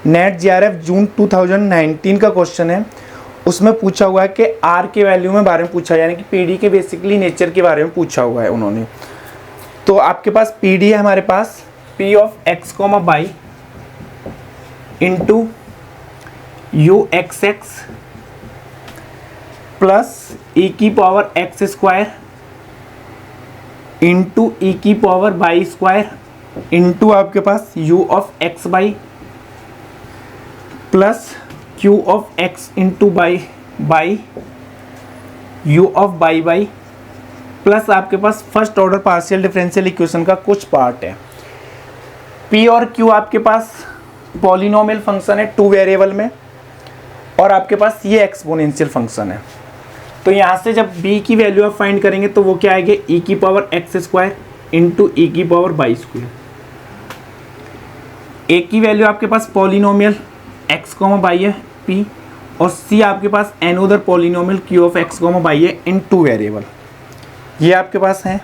Net GRF जून 2019 का question है। उसमें पूछा हुआ है कि आर के वैल्यू में बारे में पूछा है, यानी कि पीडी के बेसिकली नेचर के बारे में पूछा हुआ है उन्होंने। तो आपके पास पीडी है हमारे पास p of x comma y into u x x plus e की power x square into e की पावर बाई स्क्वायर इंटू आपके पास u of x y plus q of x into y u of y plus आपके पास first order partial differential equation का कुछ part है। P और क्यू आपके पास पॉलिनोमियल फंक्शन है 2 वेरिएबल में, और आपके पास ये एक्सपोनेंशियल फंक्शन है। तो यहाँ से जब b की वैल्यू आप फाइंड करेंगे तो वो क्या आएगी, e की power x square into e की पावर बाई स्क्वायर। a की वैल्यू आपके पास पॉलिनोमियल x कॉमा बाई है p, और c आपके पास another polynomial q of x comma y है इन 2 वेरिएबल। ये आपके पास है।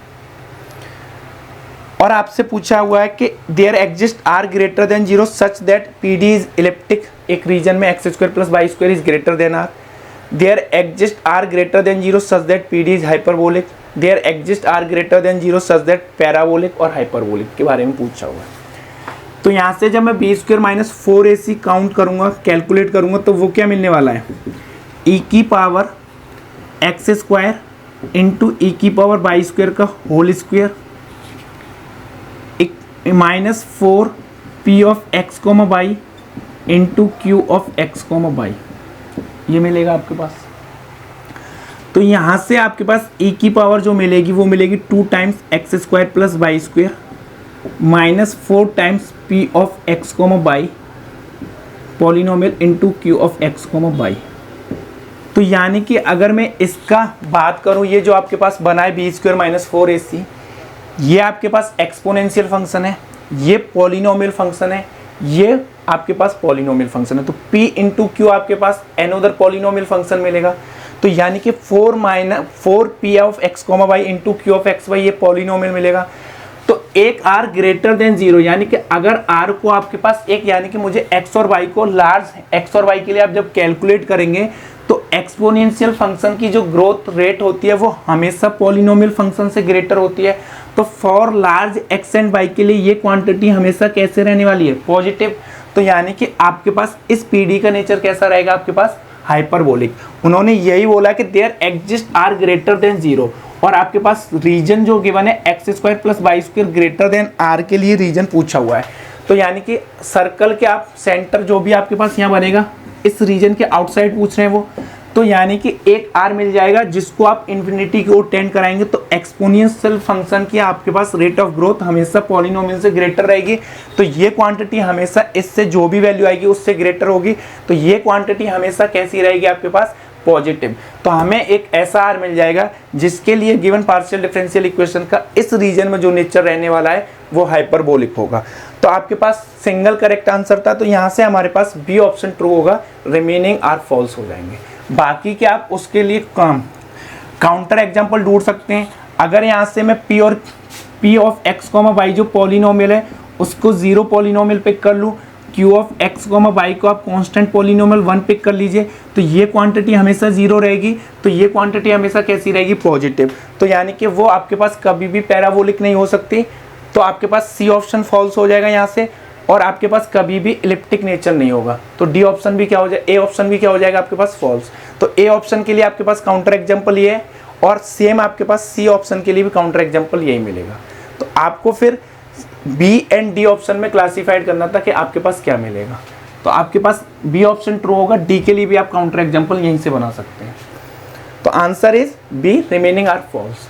और आपसे पूछा हुआ है कि there exist r greater than 0 such that P D is elliptic, एक रीजन में x square plus y square is greater than r. There exist r greater than 0 such that P D is hyperbolic. There exist r greater than 0 such that parabolic और hyperbolic के बारे में पूछा हुआ है। तो यहाँ से जब मैं b square minus 4ac count करूँगा, कैलकुलेट करूँगा, तो वो क्या मिलने वाला है, ई की power x square into e की पावर बाई स्क्वायर का whole square minus 4 p of x comma y into q of x comma y, ये मिलेगा आपके पास। तो यहाँ से आपके पास ई की पावर जो मिलेगी वो मिलेगी 2 times x square plus y square minus 4 times p of x comma y polynomial into q of x comma y. तो यानी कि अगर मैं इसका बात करूँ, ये जो आपके पास बना है बी स्क्वायर माइनस 4ac, ये आपके पास एक्सपोनेंशियल फंक्शन है, ये पॉलिनोमियल फंक्शन है, ये आपके पास पॉलिनोमियल फंक्शन है। तो p इंटू क्यू आपके पास एनोदर पॉलिनोमियल फंक्शन मिलेगा। तो यानी कि 4 p of x comma y into q of x y, ये पॉलिनोमियल मिलेगा। तो एक r ग्रेटर देन 0, यानी कि अगर r को आपके पास एक, यानी कि मुझे x और y को लार्ज x और y के लिए आप जब कैलकुलेट करेंगे तो एक्सपोनेंशियल फंक्शन की जो ग्रोथ रेट होती है वो हमेशा पॉलिनोमियल फंक्शन से ग्रेटर होती है। तो for large x and y के लिए ये क्वांटिटी हमेशा कैसे रहने वाली है, पॉजिटिव। तो यानी कि आपके पास इस पीडी का नेचर कैसा रहेगा, आपके पास हाइपरबोलिक। उन्होंने यही बोला कि there exist r greater than 0, और आपके पास रीजन जो गिवन है x square plus y square greater than r के लिए रीजन पूछा हुआ है। तो यानी कि सर्कल के आप सेंटर जो भी आपके पास यहाँ बनेगा, इस रीजन के आउटसाइड पूछ रहे हैं वो, तो यानी कि एक आर मिल जाएगा जिसको आप इन्फिनिटी की ओर टेंड कराएंगे। तो एक्सपोनेंशियल फंक्शन की आपके पास रेट ऑफ ग्रोथ हमेशा पॉलिनोमियल से ग्रेटर रहेगी। तो ये क्वांटिटी हमेशा इससे जो भी वैल्यू आएगी उससे ग्रेटर होगी। तो ये क्वांटिटी हमेशा कैसी रहेगी, आपके पास पॉजिटिव। तो हमें एक ऐसा आर मिल जाएगा जिसके लिए गिवन पार्शियल डिफरेंशियल इक्वेशन का इस रीजन में जो नेचर रहने वाला है वो हाइपरबोलिक होगा। तो आपके पास सिंगल करेक्ट आंसर था, तो यहाँ से हमारे पास बी ऑप्शन ट्रू होगा, रिमेनिंग आर फॉल्स हो जाएंगे। बाकी के आप उसके लिए काउंटर एग्जांपल ढूंढ सकते हैं। अगर यहाँ से मैं p of x comma y जो पॉलिनोमियल है उसको 0 पॉलिनोमियल पिक कर लूँ, q of x comma y को आप कांस्टेंट पॉलिनोमियल 1 पिक कर लीजिए, तो ये क्वांटिटी हमेशा 0 रहेगी। तो ये क्वांटिटी हमेशा कैसी रहेगी, पॉजिटिव। तो यानी कि वो आपके पास कभी भी पैराबोलिक नहीं हो सकती। तो आपके पास सी ऑप्शन फॉल्स हो जाएगा यहाँ से, और आपके पास कभी भी इलिप्टिक नेचर नहीं होगा। तो डी ऑप्शन भी क्या हो जाएगा, ए ऑप्शन भी क्या हो जाएगा आपके पास फॉल्स। तो ए ऑप्शन के लिए आपके पास काउंटर एग्जांपल ये है, और सेम आपके पास सी ऑप्शन के लिए भी काउंटर एग्जांपल यही मिलेगा। तो आपको फिर बी एंड डी ऑप्शन में क्लासिफाइड करना था कि आपके पास क्या मिलेगा। तो आपके पास बी ऑप्शन ट्रू होगा, डी के लिए भी आप काउंटर एग्जांपल यहीं से बना सकते हैं। तो answer is b, remaining are false.